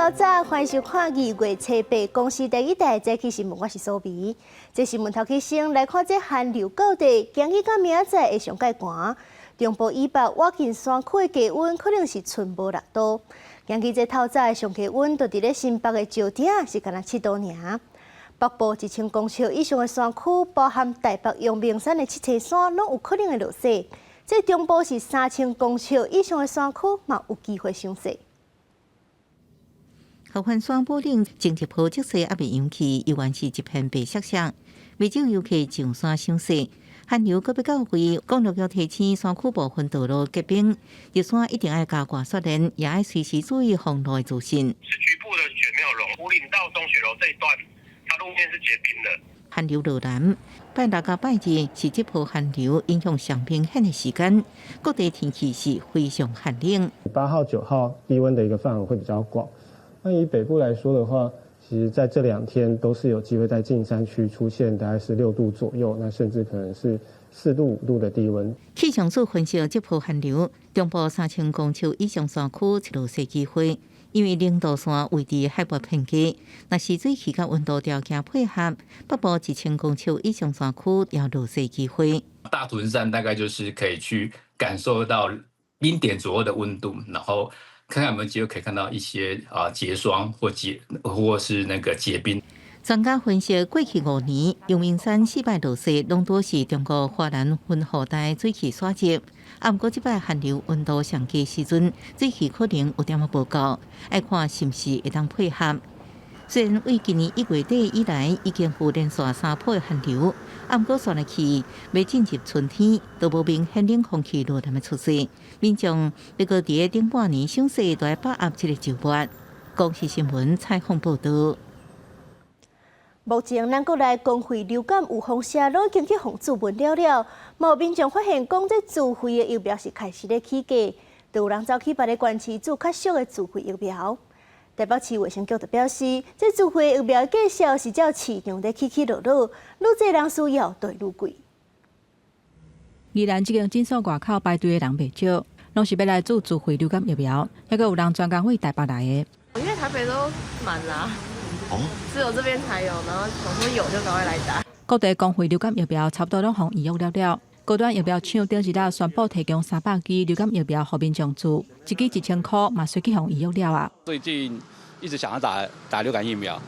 早早欢迎收看2月7日公视第一台早起新闻，我是苏眉。这新闻头起先来看这寒流到底，今日到明仔会上介寒。中部以北挖近山区的低温可能是剩无6度。今日这透早的上气温，就伫咧新北的石碇是干那7度尔。北部1000公尺以上的山区，包含台北、阳明山的七星山，拢有可能会落雪。这中部是3000公尺以上的山区，嘛有机会上雪。合欢山坡顶前一波积雪还未扬起，依然是一片白雪色。未少游客上山赏雪。寒流搁要到位，公路要提醒山区部分道路结冰，入山一定要加挂雪链，也要随时注意封路的资讯。是局部的雪没有融，湖岭到东雪楼这一段，它路面是结冰的。寒流落南，拜六甲拜日是这波寒流影响上明显的时间，各地天气是非常寒冷。8号、9号低温的一个范围会比较广。那以北部来说的话，其实在这2天都是有机会在近山区出现大概是6度左右，那甚至可能是4度、5度的低温。气象署分析这波寒流，中部3000公尺以上山区有落雪机会，因为零度线位置海拔偏低，若是水气甲温度条件配合，北部1000公尺以上山区也落雪机会。大屯山大概就是可以去感受到0点左右的温度，然后看看有没有机会可以看到一些结霜或是那个结冰。专家分析，过去5年，阳明山4摆落雪，拢都是中国华南云河带水汽所致。不过，这摆寒流温度上低时阵，水汽可能有点无够，要看是不是会当配合。虽然为今年1月底以来已经有连续3波的寒流，不过算来去未进入春天，都无明显冷空气落南的出现。民众要搁伫顶半年赏雪，都要把握这个周末。公视新闻采访报道。目前咱国内公费流感预防社拢已经去防治问了，有民众发现讲这自费的疫苗是开始咧起价，就有人走去别个县市做较俗的自费疫苗。台北市卫生局就表示，这自费疫苗价格是照市场在起落落，愈侪人需要就会愈贵。宜兰这间诊所外口排队的人袂少，拢是要来做自费流感疫苗，还佫有人专工为台北来的。因为台北都满啦，只有这边才有，然后想说有就赶快来打。各地公费流感疫苗差不多拢互预约了。高端疫苗厂顶一日宣布提供300支流感疫苗予民众注，一支1000块，嘛随去互预约了啊。最近一直想要打流感疫苗，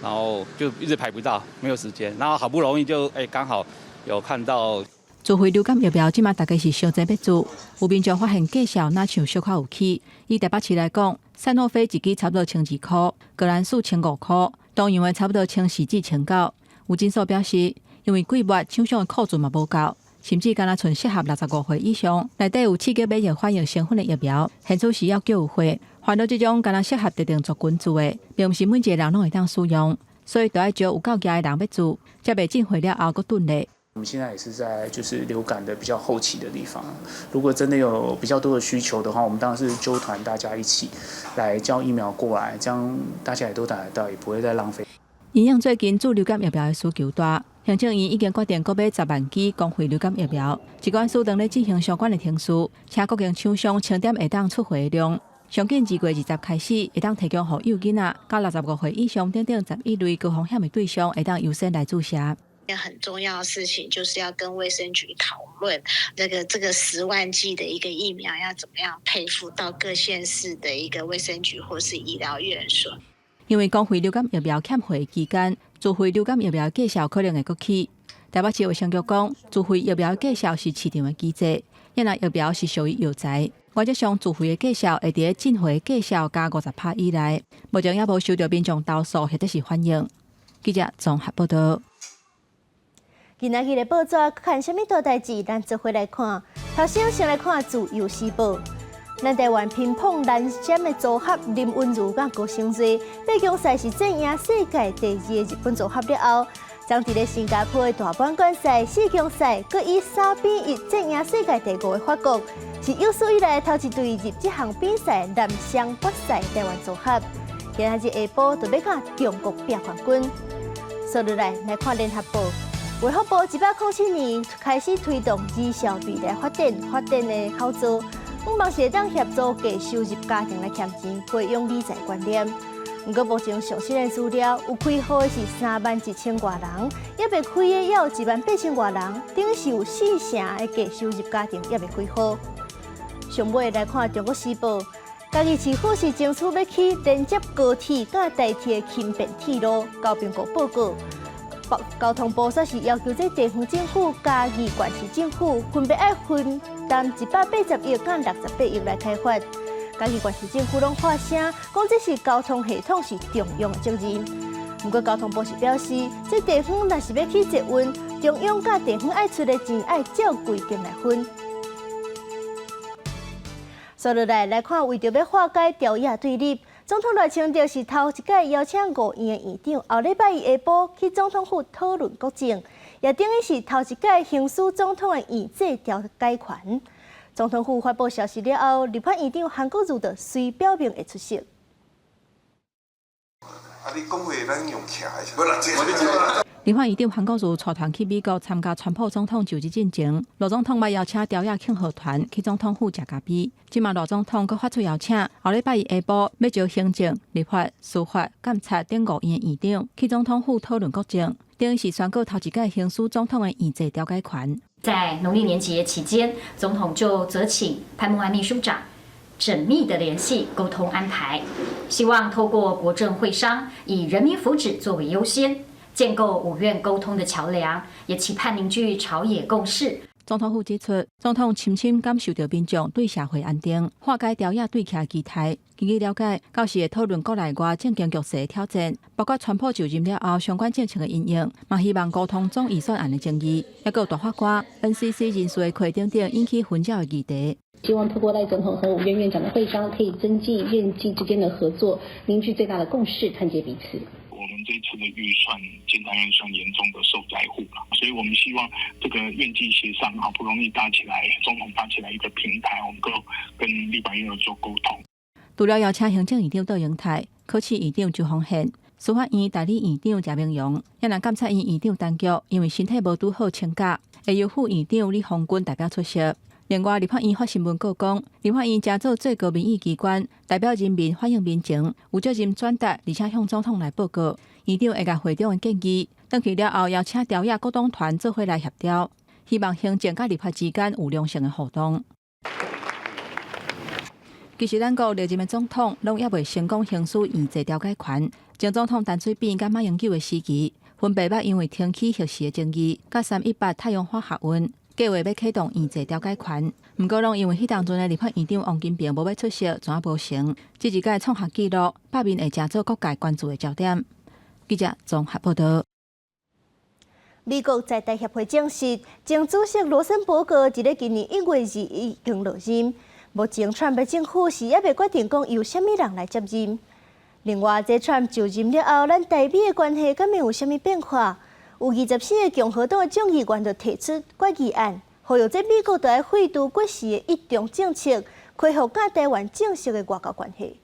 然后就一直排不到，没有时间，然后好不容易就刚好有看到。自费流感疫苗即马大概是小济要注，有民众发现价格哪像小可有起。以台北市来讲，散诺菲一支差不多1200块，格兰素1500块，东洋的差不多1400至1900。有诊所表示，因为几月厂商的库存嘛无够，甚至敢若剩适合65岁以上，内底有刺激免疫反应成分的疫苗，现在是要叫有货。烦恼这种敢若适合特定族群做的，并不是每一个人拢会当使用，所以就要招有够价的人要做，才袂进货了后佫囤咧。我们现在也是在就是流感的比较后期的地方，如果真的有比较多的需求的话，我们当然是揪团大家一起来交疫苗过来，这样大家也都打得到，也不会再浪费。营养最近做流感疫苗的需求大，行政院已经决定购买10万剂公费流感疫苗，疾管署正在进行相关的程序，请各间厂商清点会当出货的量。上紧2月20开始，会当提供予幼囡仔、到65岁以上等等11类高风险的对象，会当优先来注射。很重要的事情就是要跟卫生局讨论这个10万剂的一个疫苗要怎么样配付到各县市的一个卫生局或是医疗院所。因为公费流感疫苗欠货期间，自费流感疫苗价格可能会搁起。台北市卫生局讲，自费疫苗价格是市场的机制，因为疫苗是属于药材，原则上自费的价格会伫进货价格加50%以内。目前也无收到民众投诉或者是反映。记者综合报道。今仔日的报纸看什么大代志，咱做伙来看。头先来看自由时报。咱台湾乒乓男闪的组合林昀儒甲高胜瑞，8强赛是战赢世界第2的日本组合了后，将伫咧新加坡的大满贯赛4强赛，佮以3比1战赢世界第5的法国，是有史以来头一队入这项比赛男双决赛台湾组合。今仔日下晡就要甲中国拼冠军。接落来看联合报。卫福部107年开始推动儿少未来发展的考作，希望是当协助低收入家庭来赚钱，培养理财观念。不过目前上新的资料，有开户的是31000多人，也未开的也有18000多人，等于是有4成的低收入家庭也未开户。上尾来看《中国时报》，嘉义市府是争取要起连接高铁甲台铁的轻便铁路，交评局报告。交通部则是要求这地方政府、嘉义县市政府分别要分担180亿甲68亿来开发。嘉义县市政府拢发声，讲这是交通系统是重要的责任。不过交通部是表示，这地方若是要起捷运，中央甲地方爱出的钱爱照规定来分。接落来看，为着要化解朝野对立，总统赖清德是头一届邀请5院的院长，后礼拜一下晡去总统府讨论国政，也等于是头一届行使总统的院制调解权。总统府发布消息了后，立法院长韩国瑜就随表明会出席。立法院长韩国瑜带团去美国参加川普总统就职进程，罗总统嘛邀请朝野庆贺团去总统府食咖啡。今嘛罗总统阁发出邀请，后礼拜一下晡要招行政、立法、司法、监察等5院院长去总统府讨论国政，等于是宣告头一届行使总统的院制调解权。在农历年节期间，总统就责请潘孟安秘书长缜密的联系沟通安排，希望透过国政会商，以人民福祉作为优先，建构5院沟通的桥梁，也期盼凝聚朝野共识。总统府指出，总统深深感受到民众对社会安定、化解朝野对徛期待。根据了解，到时会讨论国内外政经局势的挑战，包括川普就任了后相关政策的应用，嘛希望沟通总预算案的争议，也有大法官、NCC 人数的扩等等引起混淆的议题。希望透过赖总统和5院院长的会商，可以增进院际之间的合作，凝聚最大的共识，团结彼此。我们这次的预算，健康院算严重的受灾户了，所以我们希望这个院际协商好不容易搭起来，总统搭起来一个平台，我们够跟立法院做沟通。除了邀请行政院长杜英泰、考试院长周鸿宪、司法院代理院长谢明荣，也让监察院院长陈菊因为身体无拄好请假，会由副院长李鸿钧代表出席。另外，立法院发新闻稿讲，立法院加做最高民意机关，代表人民反映民情，有责任转达，而且向总统来报告。院长会甲会长的建议，回去了后邀请朝野各党团做伙来协调，希望行政甲立法之间有良性的互动。其实，咱国历任的总统拢也未成功行使院制调解权。前总统陈水扁甲马英九的时期，分别因为天气核实的争议，甲318太阳花学运。计划要启动院制调解权，不过拢因为迄当阵的立法院长王金平无要出席，全无成。这一届创下纪录，百面会成做各界关注的焦点。记者综合报道。美国在台协会证实，前主席罗森伯格伫咧今年1月2日已经落任。目前川普政府是还未决定讲由什么人来接任。另外，这川普就任了后，咱台美的关系敢会有什么变化？有24个共和党的众议员就提出决议案，呼吁这美国要废除过时的一中政策，恢复甲台湾正式的外交关系。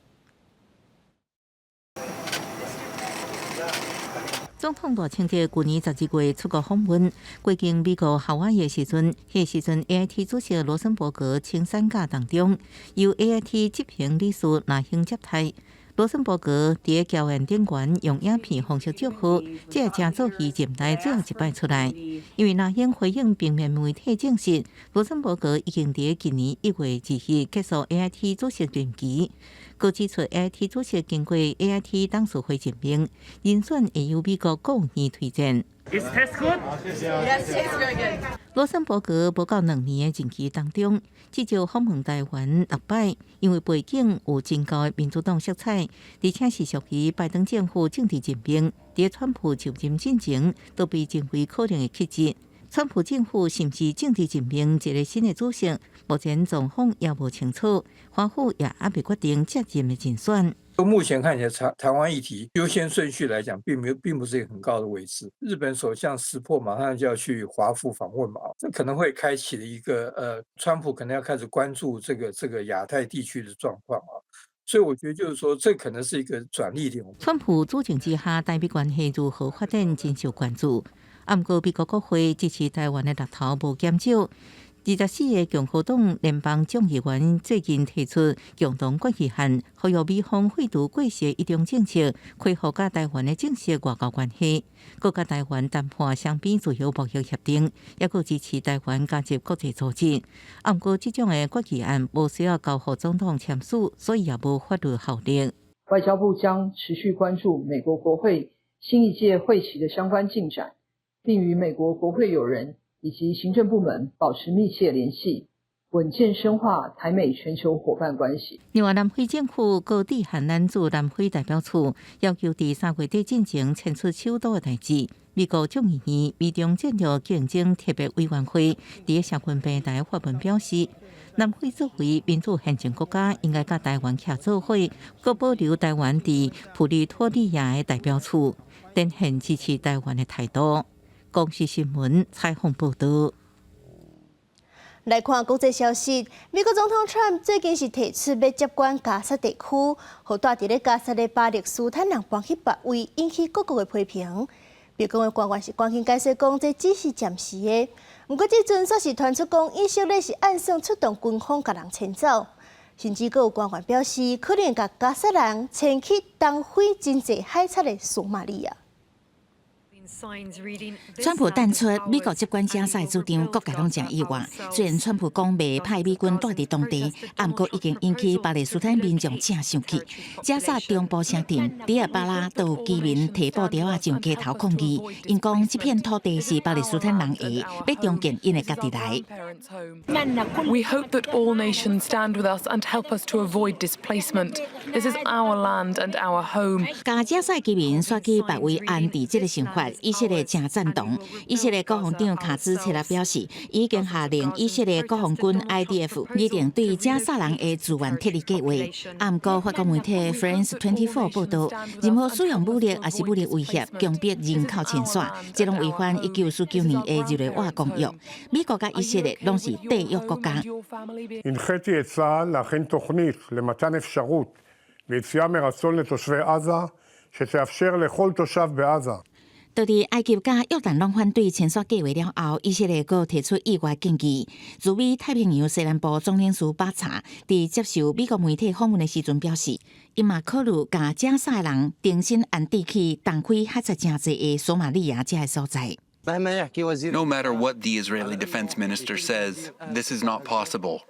总统大清节去年12月出国访问，过境美国夏威夷的时阵，迄时阵 AIT 主席罗森伯格请产假当中，由 AIT 执行理事拿行接替。罗森伯格伫交院顶悬用影片方式祝福，这也正做伊任内最后一摆出来。因为那英回应平面媒体证实，罗森伯格已经伫今年1月2日结束 AIT 主席任期。佮指出 ，AIT 主席经过 AIT 董事会任命，人选会由美国国务院推荐。Is the test good? Yes, it's very good. 罗森伯格无到2年的任期当中，至少访问台湾6摆，因为背景有真高的民主党色彩，而且是属于拜登政府政治任命，伫川普就任进程都被认为可能的曲折。川普政府甚至政治任命一个新的主席，目前状况也无清楚，华府也还未决定接任的人选。目前看起来，台湾议题优先顺序来讲，并不是一个很高的位置。日本首相石破马上就要去华府访问嘛，这可能会开启了一个川普可能要开始关注这个亚太地区的状况啊。所以我觉得就是说，这可能是一个转捩点。川普主政之下，台美关系如何发展，真受关注。不过，美国国会支持台湾的力头无减少。24个共和党联邦众议员最近提出共同决议案，呼吁美方废除过去一中政策，恢复甲台湾的正式外交关系，佮甲台湾谈判双边自由贸易协定，也佮支持台湾加入国际组织。不过，这种的决议案无需要交予总统签署，所以也无法律效力。外交部将持续关注美国国会新一届会期的相关进展，并与美国国会友人以及行政部门保持密切联系，稳健深化台美全球伙伴关系。另外，南非政府高底限拦住南非代表处，要求伫3月底进行迁出首都的代志。美国众议院美中战略竞争特别委员会伫社群平台发文表示，南非作为民主宪政国家，应该甲台湾徛做伙，佮保留台湾伫普利托利亚的代表处，展现支持台湾的态度。公视新闻采访报道。来看国际消息，美国总统川普最近是提出要接管加沙地区，和住伫咧加沙的巴勒斯坦人搬去别位，引起各国的批评。白宫的官员是赶紧解释讲，这只是暂时的。不过，这阵煞是传出讲，以色列是暗算出动军方甲人迁走，甚至阁有官员表示，可能甲加沙人迁去东非真济海产的索马利亚。川普淡出美国接管加沙主张，各界拢真意外。虽然川普讲未派美军待伫当地，不过已经引起巴勒斯坦民众正生气。加沙中部城镇迪亚巴拉都有居民提布条啊上街头抗议，因讲这片土地是巴勒斯坦人的，要重建因的家己来。We hope that all nations stand with us and help us to avoid displacement. This is our land and our home. 加沙居民选举别位安置这个想法。以色列正赞同。以色列国防长卡兹切拉表示，已经下令以色列国防军 IDF 拟定对加沙人的资源撤离计划。不过，法国媒体 France 24报道，任何使用武力也是武力威胁、强迫人口迁徙，这拢违反1949年的日内瓦公约。美国甲以色列拢是缔约国家。הנחיתי את צה"ל להכין תוכנית למתן אפשרות ליציאה מרצון לתושבי עזה, שתאפשר לכל תושב בעזה. 到伫埃及甲约旦拢反对迁徙计划了后，以色列阁提出意外建议。驻美太平洋西南部总领事巴查伫接受美国媒体访问的时阵表示，伊嘛考虑甲加沙人重新安置去东非海贼真济的索马利亚这个所在。No matter what the Israeli defense minister says, this is not possible.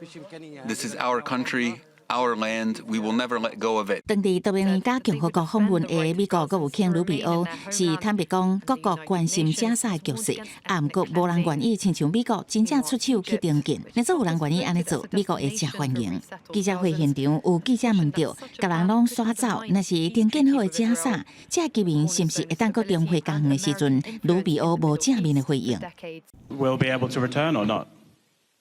This is our country. Our land, we will never let go of it. 当地多名加共和国访问的美国国务卿卢比欧是坦白讲，各国关心加沙的局势，不过无人愿意亲像美国真正出手去重建。若做有人愿意安尼做，美国会真欢迎。记者会现场有记者问到，甲人拢刷走，若是重建好的加沙，这居民是不是会当搁重回家园的时阵，卢比欧无正面的回应。Will be able to return or not?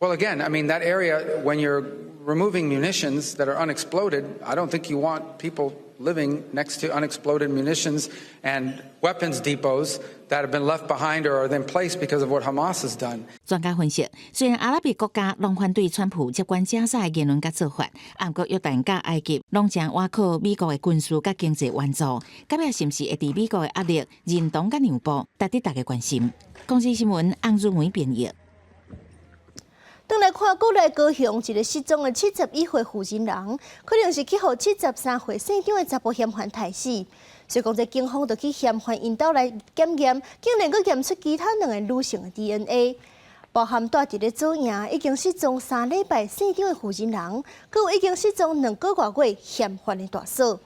Well, again, I mean, that area, when you're removing munitions that are unexploded, I don't think you want people living next to unexploded munitions and weapons depots that have been left behind or are then placed because of what Hamas has done. 专家分析，虽然阿拉伯国家拢反对川普接管加沙的言论甲做法，不过约旦甲埃及拢正倚靠美国的军事甲经济援助，今日是不是会伫美国的压力认同甲让步，值得大家关心。公司新闻洪如梅编译。转来看，国内高雄一个失踪的71岁负责人，可能是去互73岁姓张的查甫嫌犯害死。所以讲，这警方就去嫌犯因兜来检验，竟然阁验出其他2个女性的 DNA， 包含住伫咧左营已经失踪3礼拜姓张的负责人，阁有已经失踪2个多月嫌犯的大嫂。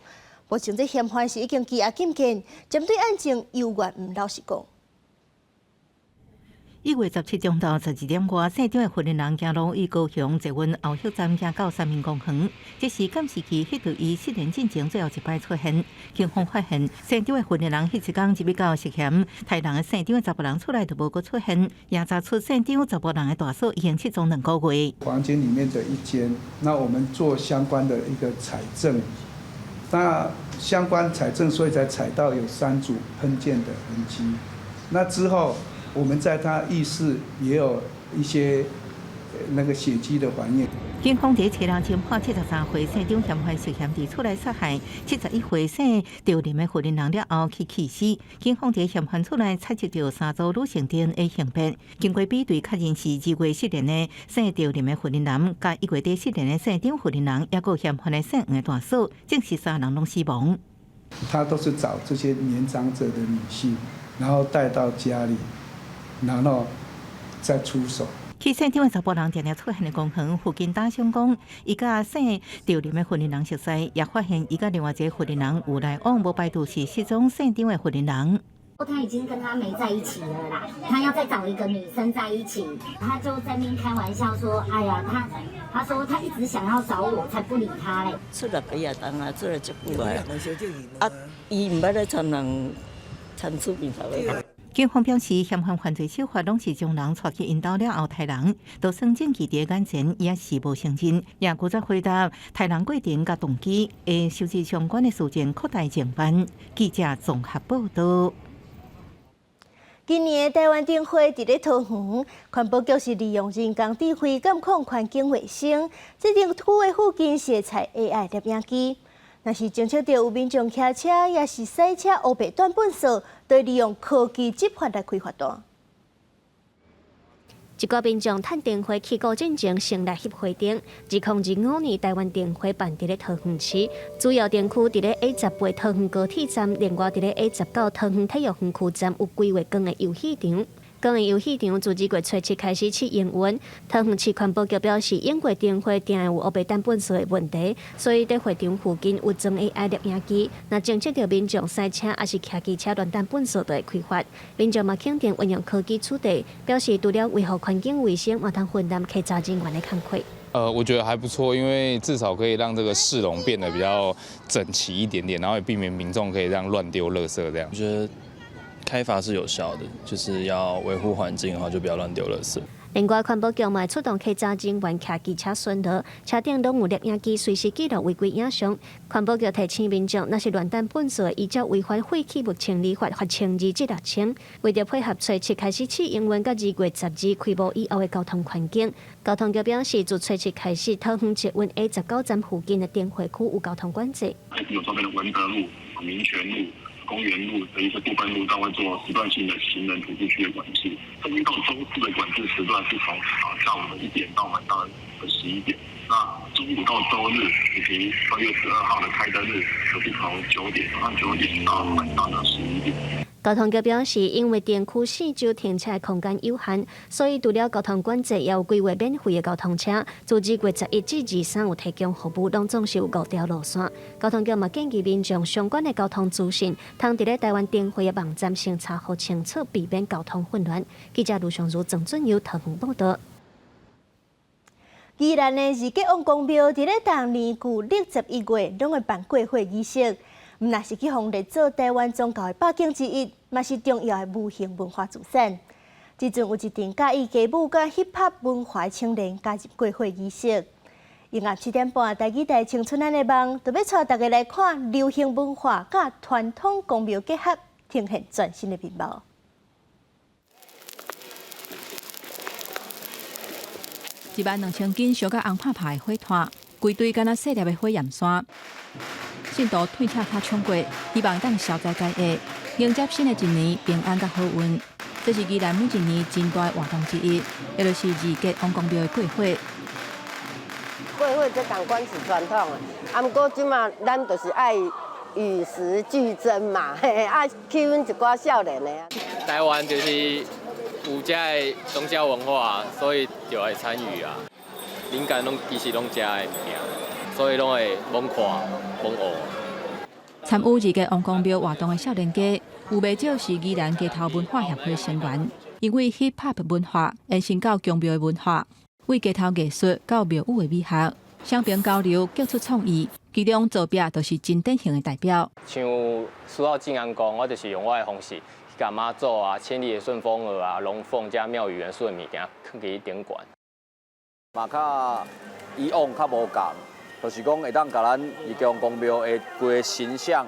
目前这嫌犯是已经羁押禁见，针对案情犹原唔老实讲。1月17中到12点外，姓张的负责人行路于高雄捷运后续站行到三民公园，这是监视器迄度于7年进前最后一摆出现。警方发现姓张的负责人迄一天就比较涉嫌杀人的姓张的查甫人出来就无阁出现，也查出姓张查甫人的大嫂已经失踪2个月。房间里面的一间，那我们做相关的一个采证，那相关采证，所以才采到有3组喷溅的痕迹。那之后，我们在他浴室也有一些那个血迹的还原。警方在车辆侦破73岁姓张嫌犯涉嫌伫厝内杀害71岁姓赵林的妇人人了后去气死。警方在嫌犯厝内采集到3组女性 DNA 性别，经过比对，确认是2月失联的姓赵林的妇人男，甲1月底失联的姓张妇人男，也有嫌犯的姓黄的大嫂，证实3人拢死亡。他都是找这些年长者的女性，然后带到家里，然后再出手。去现场的查甫人常常出现的公园附近打相公，伊甲姓赵林的妇人人熟悉，也发现伊甲另外一个妇人人有来往，无排除是失踪姓张的妇人人。他已经跟他没在一起了啦，他要再找一个女生在一起，他就在那边开玩笑说：“哎呀，他说他一直想要找我，才不理他嘞。”出来几日当啊，出来足久来啊，伊唔捌咧参人参出面头咧。警方表示，嫌犯犯罪手法拢是将人带去引导了后杀人，都算证据伫眼前，也是无承认，也拒绝回答杀人过程甲动机，会收集相关的事件扩大侦办。记者综合报道。今年的台湾灯会伫咧桃园，环保局是利用人工智慧监控环境卫生，这顶土的附近是采 AI 摄影机。若是侦测到有民众骑车，也是驶车乌白断本数，都利用科技执法来开罚单。一个民众趁电话去过进前成立协会顶，2025年台湾电会办伫咧桃园市，主要电区伫咧 A18桃园高铁站，另外伫咧 A19桃园体育园区站有规划光的游戏场。光的游戏场自2月初7开始试营运。桃园市环保局表示，因为电话定有乌白单本数的问题，所以在会场附近有装 AI 摄影机。若侦测到民众驶车还是骑机车乱单本数，就会开罚。民众嘛肯定运用科技处理，表示除了维护环境卫生，嘛通分担稽查人员的工课。我觉得还不错，因为至少可以让这个市容变得比较整齐一点点，然后也避免民众可以这样乱丢垃圾这样。我觉得开罚是有效的，就是要维护环境的话，就不要乱丢垃圾。另外，环保局嘛出动稽查人员骑机车巡逻，车顶拢有摄影机随时记录违规影像。环保局提醒民众，若是乱单本数，依照违反废弃物清理法罚清2至6千。为着配合初7开始试营运，到2月12开幕以后的交通环境，交通局表示，自初7开始，桃园捷运 A19站附近的电汇区有交通管制。有周边的文德路、民权路、公园路的一些部分路段会做时段性的行人徒步区的管制。周一到周四的管制时段是从下午的1点到晚上的11点。那周五到周日以及2月12号的开灯日，则是从早上9点到晚上的11点。交通局表示，因为电区4周停车空间有限，所以除了交通管制，也有规划免费的交通车。自2月11至23有提供服务，拢总是有5条路线。交通局嘛建议民众相关的交通资讯，通伫咧台湾电会的网站先查好清楚，避免交通混乱。记者卢尚如、郑准由桃园报道。宜兰的二吉王公庙伫咧当年旧历11月拢会办过会仪式。毋若是去封列做台湾宗教的8景之一，嘛是重要的无形文化资产。即阵有一阵介意歌舞甲 hiphop 文化的青年加入过会仪式。夜晚7点半，台语台青春咱的梦，就要带大家来看流行文化甲传统公庙结合，呈现全新的面貌。1万2000斤烧甲红拍拍的火炭，规堆敢若细粒的火焰山。信徒退车卡冲过，希望当消灾解厄，迎接新的一年平安甲好运。这是宜兰每一年真大的活动之一，也就是二吉王公庙的过火。过火这同款是传统的，啊，毋过即马咱就是爱与时俱增嘛，爱吸引一寡少年的啊。台湾就是有这的宗教文化，所以就会参与啊。灵感拢其实拢遮的物件，所以拢会猛看猛学。参与二吉王公庙活动的少年家，有不少是宜兰街头文化协会成员，因为 hiphop 文化延伸到宫庙的文化，为街头艺术到庙宇的美学，双边交流，激出创意。其中作弊就是真典型的代表。像苏澳静安宫，我就是用我的方式去甲妈祖啊、千里的顺风耳啊、龙凤加庙宇元素的物件，去顶悬。嘛较以往较无共，就是讲会当甲咱宜吉王公庙的规个形象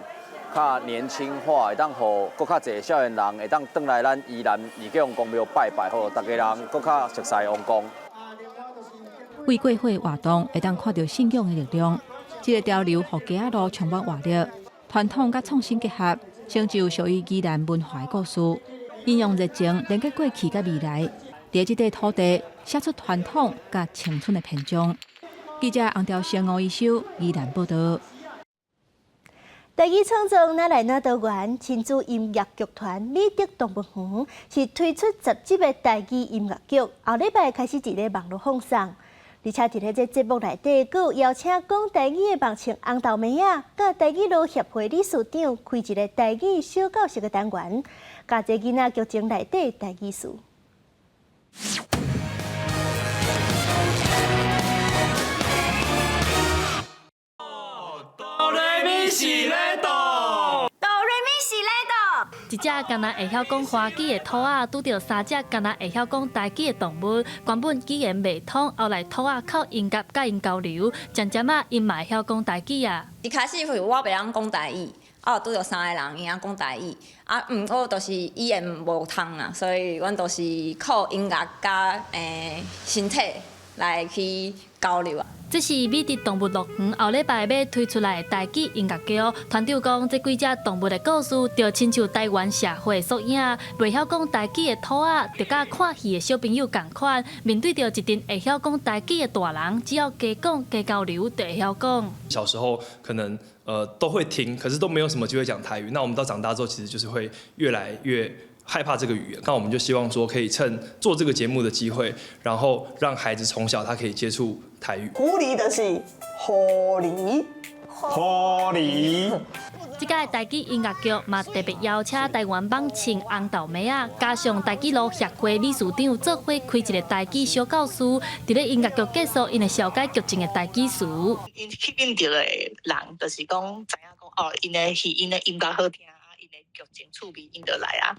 较年轻化，会当互搁较侪少年人会当转来咱宜兰宜吉王公庙拜拜，互大家人搁较熟悉王公。为过火活动会当看到信仰的力量。这个潮流互家路充满活力，传统甲创新结合，成就属于宜兰文化的故事。应用热情连接过去甲未来，在这块土地写出传统甲青春的篇章。记者洪兆生、吴一修，宜兰报道。台语创作哪来哪多元，亲子音乐剧团美德动物园是推出10集的台语音乐剧，后礼拜开始伫咧网络放送，而且伫咧这节目内底，佫有邀请讲台语的网青红豆妹仔，甲台语路协会理事长开一个台语小教室的单元，教这囡仔剧情内底台语词。一只敢若会晓讲华语的兔仔，拄到3只敢若会晓讲台语的动物，原本语言袂通，后来兔仔靠音乐甲因交流，渐渐啊，因嘛会晓讲台语啊。一开始我袂晓讲台语，拄到3个人会晓讲台语，毋过就是语言无通啊，所以阮都是靠音乐甲身体来去交流啊。这是美德动物乐园后礼拜要推出来的台语音乐剧。团长讲，这几只动物的故事，就亲像台湾社会缩影。袂晓讲台语的兔仔，就甲看戏的小朋友同款。面对着一群会晓讲台语的大人，只要加讲加交流，就会晓讲。小时候可能都会听，可是都没有什么机会讲台语。那我们到长大之后，其实就是会越来越害怕这个语言。那我们就希望说，可以趁做这个节目的机会，然后让孩子从小他可以接触台语。狐狸就是狐狸，狐狸。这届台语音乐剧嘛特别邀请台湾网青红豆妹仔，加上台语路协会理事长做伙开一个台语小教室。伫咧音乐剧结束，因会小解剧情的台语词。因吸引到的人，就是讲知影讲因的音乐好听。剧情趣味因就来啊，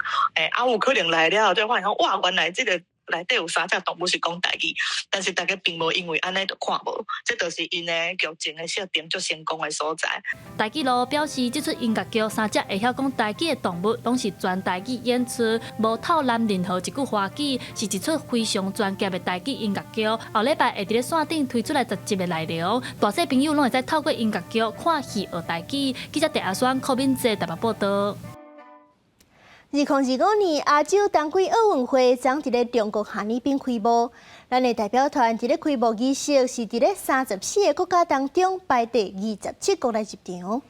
有可能来了，就发现讲哇，原来这个内底有3只动物是讲台语，但是大家并无因为安尼就看无，这就是因的剧情的设定最成功的所在。台语路表示，这出音乐剧3只会晓讲台语的动物，拢是全台语演出，无透揽任何一句华语，是一出非常专业的台语音乐剧。后礼拜会伫咧线顶推出来10集的内容，大小朋友拢会再透过音乐剧看戏学台语。记者陈阿双、柯敏哲台北报道。2025年亚洲冬季奥运会将伫咧中国哈尔滨开幕，咱的代表团伫咧开幕仪式是伫咧34个国家当中排第27个来入场，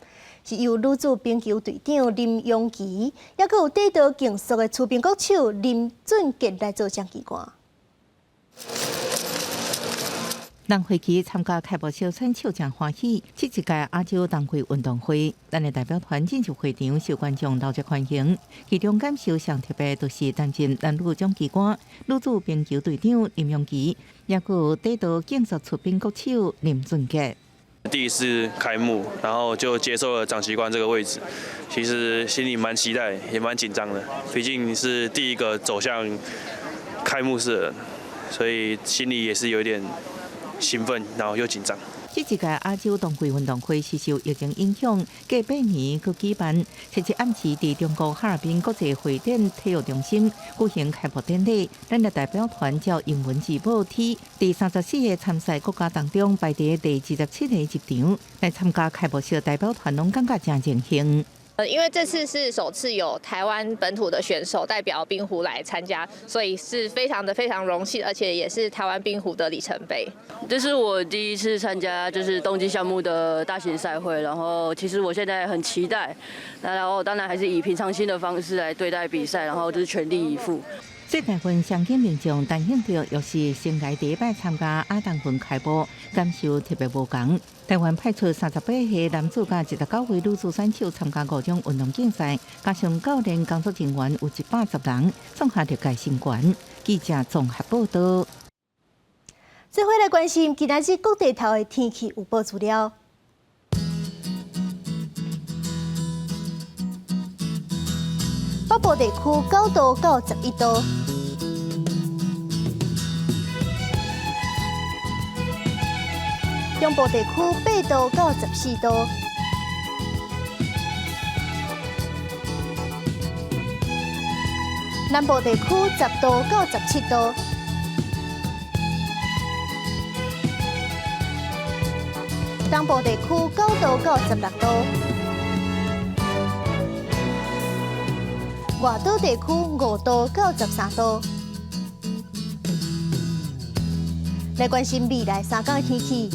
是由女子冰球队长林永琪，也佫有得到竞速的出兵国手林俊杰来做将旗官。人会期参加开幕小餐笑真欢喜，这一届亚洲冬季运动会，咱的代表团进入会场受观众热烈欢迎。其中感受上特别就是担任男女将旗官、女子冰球队长林永琪，也佫有得到竞速出兵国手林俊杰。第一次开幕，然后就接受了长旗官这个位置，其实心里蛮期待，也蛮紧张的。毕竟是第一个走向开幕式的人，所以心里也是有一点兴奋，然后又紧张。这一届亚洲冬季运动会是受疫情影响，隔8年去举办。17暗时伫中国哈尔滨国际会展体育中心举行开幕典礼。咱的代表团照英文字母 T， 伫34个参赛国家当中排第第27个入场，来参加开幕式，代表团拢感觉真荣幸。因为这次是首次有台湾本土的选手代表冰壶来参加，所以是非常荣幸，而且也是台湾冰壶的里程碑。这是我第一次参加就是冬季项目的大型赛会，然后其实我现在很期待，然后当然还是以平常心的方式来对待比赛，然后就是全力以赴。这部分上镜民众担心着，又是生涯第一摆参加亚冬运开幕，感受特别无同。台湾派出38个男子甲19位女子选手参加5种运动竞赛，加上教练工作人员有110人，综合历届成员。记者综合报道。这回来关心今仔日各地头的天气预报资料。北部地区9度到11度，中部地区8度到14度，南部地区10度到17度，东部地区9度到16度，外岛地区5度到13度。来关心未来3天的天气。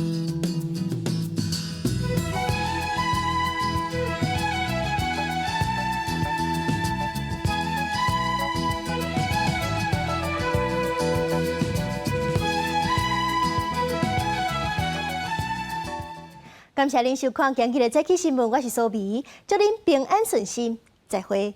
感谢您收看今日的早起新闻，我是苏眉，祝您平安顺心，再会。